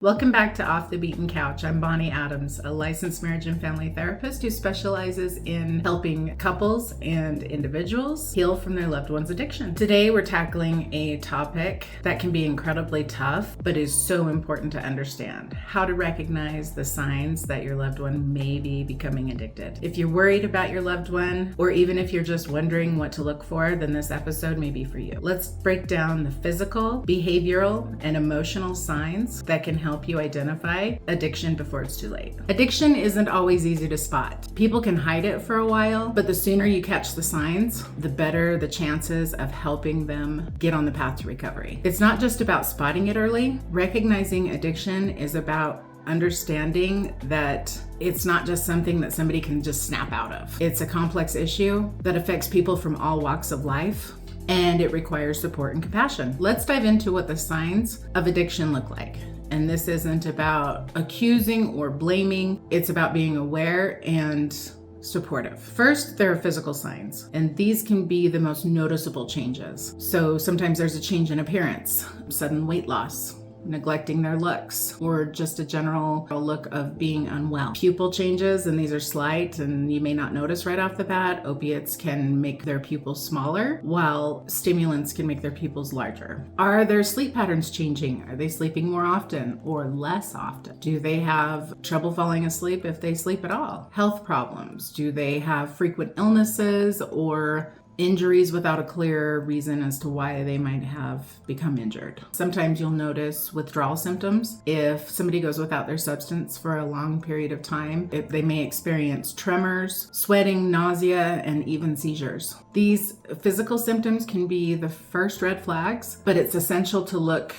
Welcome back to Off the Beaten Couch. I'm Bonnie Adams, a licensed marriage and family therapist who specializes in helping couples and individuals heal from their loved one's addiction. Today, we're tackling a topic that can be incredibly tough, but is so important to understand: how to recognize the signs that your loved one may be becoming addicted. If you're worried about your loved one, or even if you're just wondering what to look for, then this episode may be for you. Let's break down the physical, behavioral, and emotional signs that can help you identify addiction before it's too late. Addiction isn't always easy to spot. People can hide it for a while, but the sooner you catch the signs, the better the chances of helping them get on the path to recovery. It's not just about spotting it early. Recognizing addiction is about understanding that it's not just something that somebody can just snap out of. It's a complex issue that affects people from all walks of life, and it requires support and compassion. Let's dive into what the signs of addiction look like. And this isn't about accusing or blaming. It's about being aware and supportive. First, there are physical signs, and these can be the most noticeable changes. So sometimes there's a change in appearance, sudden weight loss, neglecting their looks, or just a general look of being unwell. Pupil changes, and these are slight and you may not notice right off the bat. Opiates can make their pupils smaller, while stimulants can make their pupils larger. Are their sleep patterns changing? Are they sleeping more often or less often? Do they have trouble falling asleep if they sleep at all? Health problems. Do they have frequent illnesses or injuries without a clear reason as to why they might have become injured? Sometimes you'll notice withdrawal symptoms. If somebody goes without their substance for a long period of time, they may experience tremors, sweating, nausea, and even seizures. These physical symptoms can be the first red flags, but it's essential to look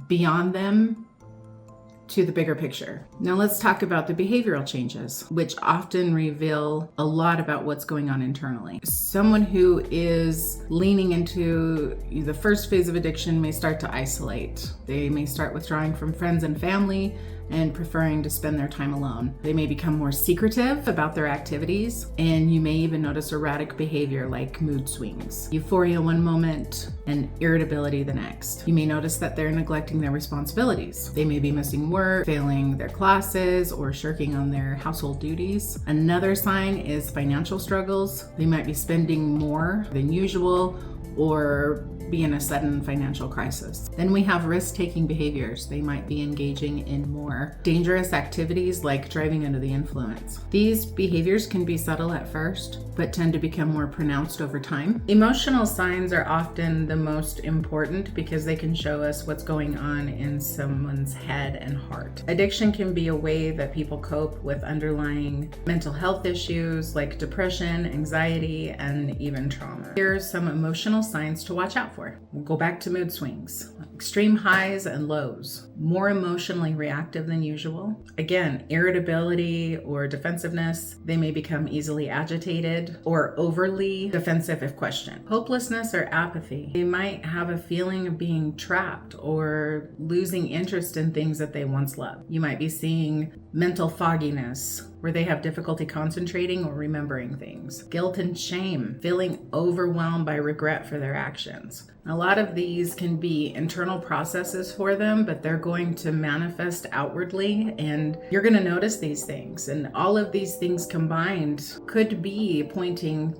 beyond them to the bigger picture. Now let's talk about the behavioral changes, which often reveal a lot about what's going on internally. Someone who is leaning into the first phase of addiction may start to isolate. They may start withdrawing from friends and family and preferring to spend their time alone. They may become more secretive about their activities, and you may even notice erratic behavior like mood swings, euphoria one moment and irritability the next. You may notice that they're neglecting their responsibilities. They may be missing work, failing their classes, or shirking on their household duties. Another sign is financial struggles. They might be spending more than usual or be in a sudden financial crisis. Then we have risk-taking behaviors. They might be engaging in more dangerous activities like driving under the influence. These behaviors can be subtle at first, but tend to become more pronounced over time. Emotional signs are often the most important because they can show us what's going on in someone's head and heart. Addiction can be a way that people cope with underlying mental health issues like depression, anxiety, and even trauma. Here's some emotional signs to watch out for. We'll go back to mood swings, extreme highs and lows, more emotionally reactive than usual. Again, irritability or defensiveness. They may become easily agitated or overly defensive if questioned. Hopelessness or apathy. They might have a feeling of being trapped or losing interest in things that they once loved. You might be seeing mental fogginess, where they have difficulty concentrating or remembering things. Guilt and shame, feeling overwhelmed by regret for their actions. A lot of these can be internal processes for them, but they're going to manifest outwardly, and you're going to notice these things. And all of these things combined could be pointing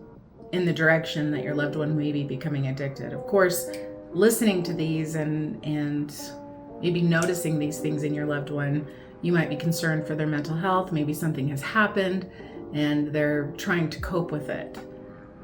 in the direction that your loved one may be becoming addicted. Of course, listening to these and maybe noticing these things in your loved one, you might be concerned for their mental health. Maybe something has happened and they're trying to cope with it.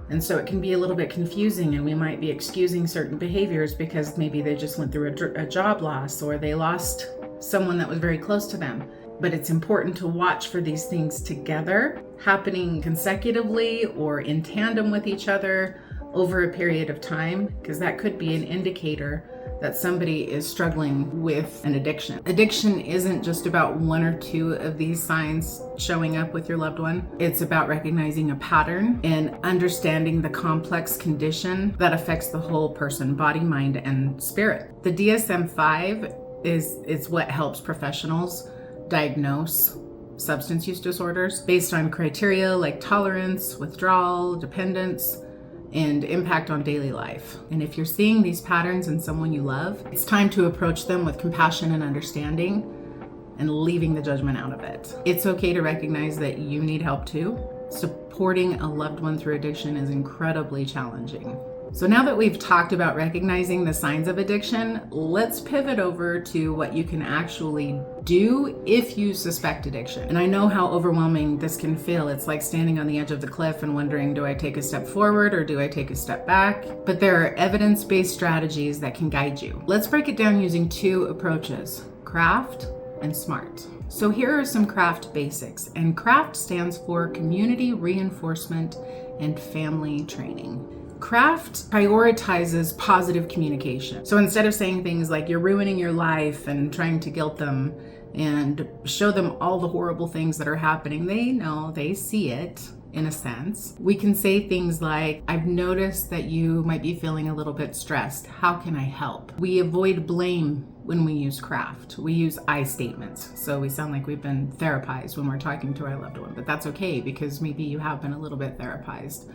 And so it can be a little bit confusing, and we might be excusing certain behaviors because maybe they just went through a job loss or they lost someone that was very close to them. But it's important to watch for these things together, happening consecutively or in tandem with each other over a period of time, because that could be an indicator that somebody is struggling with an addiction. Addiction isn't just about one or two of these signs showing up with your loved one. It's about recognizing a pattern and understanding the complex condition that affects the whole person, body, mind, and spirit. The DSM-5 is what helps professionals diagnose substance use disorders based on criteria like tolerance, withdrawal, dependence, and impact on daily life. And if you're seeing these patterns in someone you love, it's time to approach them with compassion and understanding. and leaving the judgment out of it. It's okay to recognize that you need help too. Supporting a loved one through addiction is incredibly challenging. So now that we've talked about recognizing the signs of addiction, let's pivot over to what you can actually do if you suspect addiction. And I know how overwhelming this can feel. It's like standing on the edge of the cliff and wondering, do I take a step forward or do I take a step back? But there are evidence-based strategies that can guide you. Let's break it down using two approaches, CRAFT and SMART. So here are some CRAFT basics, and CRAFT stands for Community Reinforcement and Family Training. CRAFT prioritizes positive communication. So instead of saying things like you're ruining your life and trying to guilt them and show them all the horrible things that are happening, they know, they see it in a sense. We can say things like, I've noticed that you might be feeling a little bit stressed. How can I help? We avoid blame when we use CRAFT. We use I statements. So we sound like we've been therapized when we're talking to our loved one, but that's okay because maybe you have been a little bit therapized.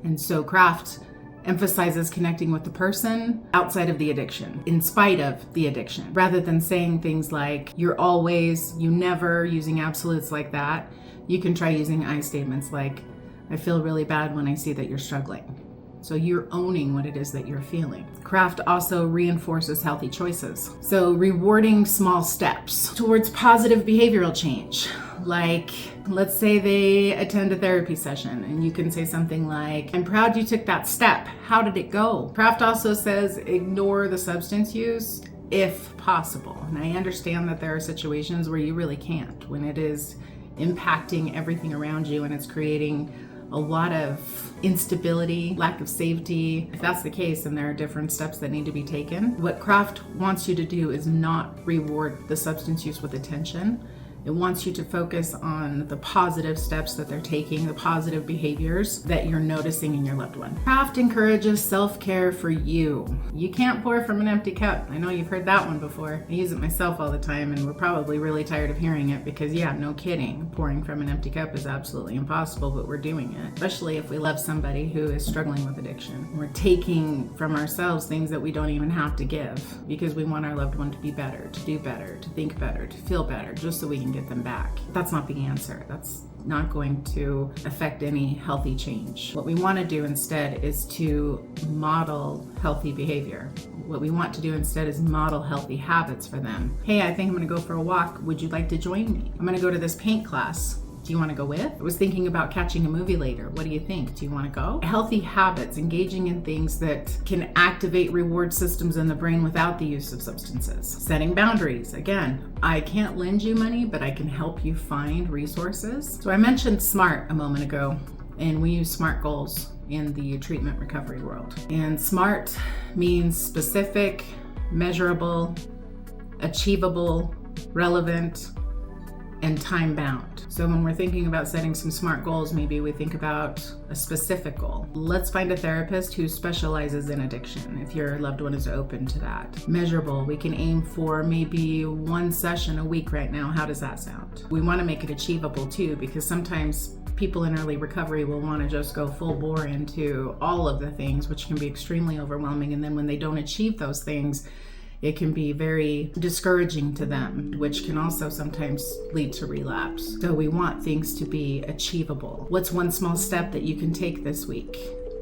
And so CRAFT emphasizes connecting with the person outside of the addiction, in spite of the addiction, rather than saying things like, you're always, you never, using absolutes like that. You can try using I statements like, I feel really bad when I see that you're struggling. So you're owning what it is that you're feeling. CRAFT also reinforces healthy choices. So rewarding small steps towards positive behavioral change. Like, let's say they attend a therapy session and you can say something like, I'm proud you took that step. How did it go? CRAFT also says ignore the substance use if possible. And I understand that there are situations where you really can't, when it is impacting everything around you and it's creating a lot of instability, lack of safety. If that's the case, then there are different steps that need to be taken. What CRAFT wants you to do is not reward the substance use with attention. It wants you to focus on the positive steps that they're taking, the positive behaviors that you're noticing in your loved one. CRAFT encourages self-care for you. You can't pour from an empty cup. I know you've heard that one before. I use it myself all the time, and we're probably really tired of hearing it because, yeah, no kidding. Pouring from an empty cup is absolutely impossible, but we're doing it, especially if we love somebody who is struggling with addiction. We're taking from ourselves things that we don't even have to give because we want our loved one to be better, to do better, to think better, to feel better, just so we can get them back. That's not the answer. That's not going to affect any healthy change. What we want to do instead is to model healthy behavior. What we want to do instead is model healthy habits for them. Hey, I think I'm going to go for a walk. Would you like to join me? I'm going to go to this paint class. Do you want to go with? I was thinking about catching a movie later. What do you think? Do you want to go? Healthy habits, engaging in things that can activate reward systems in the brain without the use of substances. Setting boundaries. Again, I can't lend you money, but I can help you find resources. So I mentioned SMART a moment ago, and we use SMART goals in the treatment recovery world. And SMART means specific, measurable, achievable, relevant, and time-bound. So when we're thinking about setting some SMART goals, maybe we think about a specific goal. Let's find a therapist who specializes in addiction, if your loved one is open to that. Measurable, we can aim for maybe one session a week right now. How does that sound? We want to make it achievable too, because sometimes people in early recovery will want to just go full bore into all of the things, which can be extremely overwhelming. And then when they don't achieve those things, it can be very discouraging to them, which can also sometimes lead to relapse. So we want things to be achievable. What's one small step that you can take this week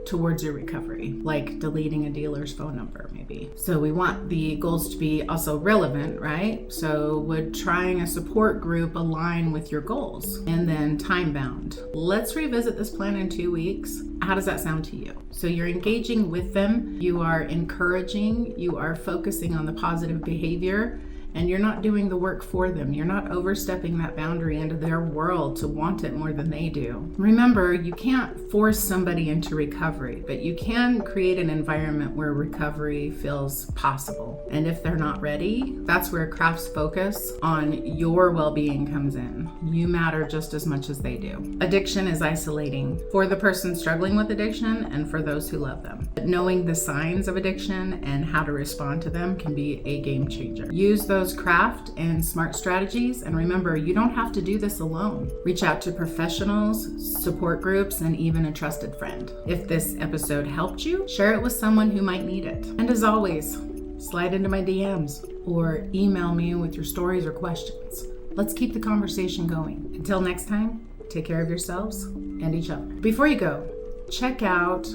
towards your recovery? Like deleting a dealer's phone number, maybe. So we want the goals to be also relevant, right? So would trying a support group align with your goals? And then time bound. Let's revisit this plan in 2 weeks. How does that sound to you? So you're engaging with them, you are encouraging, you are focusing on the positive behavior, and you're not doing the work for them. You're not overstepping that boundary into their world to want it more than they do. Remember, you can't force somebody into recovery, but you can create an environment where recovery feels possible. And if they're not ready, that's where CRAFT's focus on your well-being comes in. You matter just as much as they do. Addiction is isolating for the person struggling with addiction and for those who love them. But knowing the signs of addiction and how to respond to them can be a game changer. Use those CRAFT and SMART strategies, and remember, you don't have to do this alone. Reach out to professionals, support groups, and even a trusted friend. If this episode helped you, share it with someone who might need it. And as always, slide into my DMs or email me with your stories or questions. Let's keep the conversation going. Until next time, take care of yourselves and each other. Before you go, check out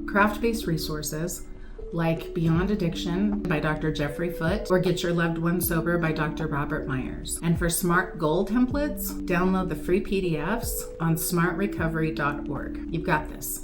craft-based resources like Beyond Addiction by Dr. Jeffrey Foote or Get Your Loved One Sober by Dr. Robert Myers. And for SMART goal templates, download the free PDFs on smartrecovery.org. You've got this.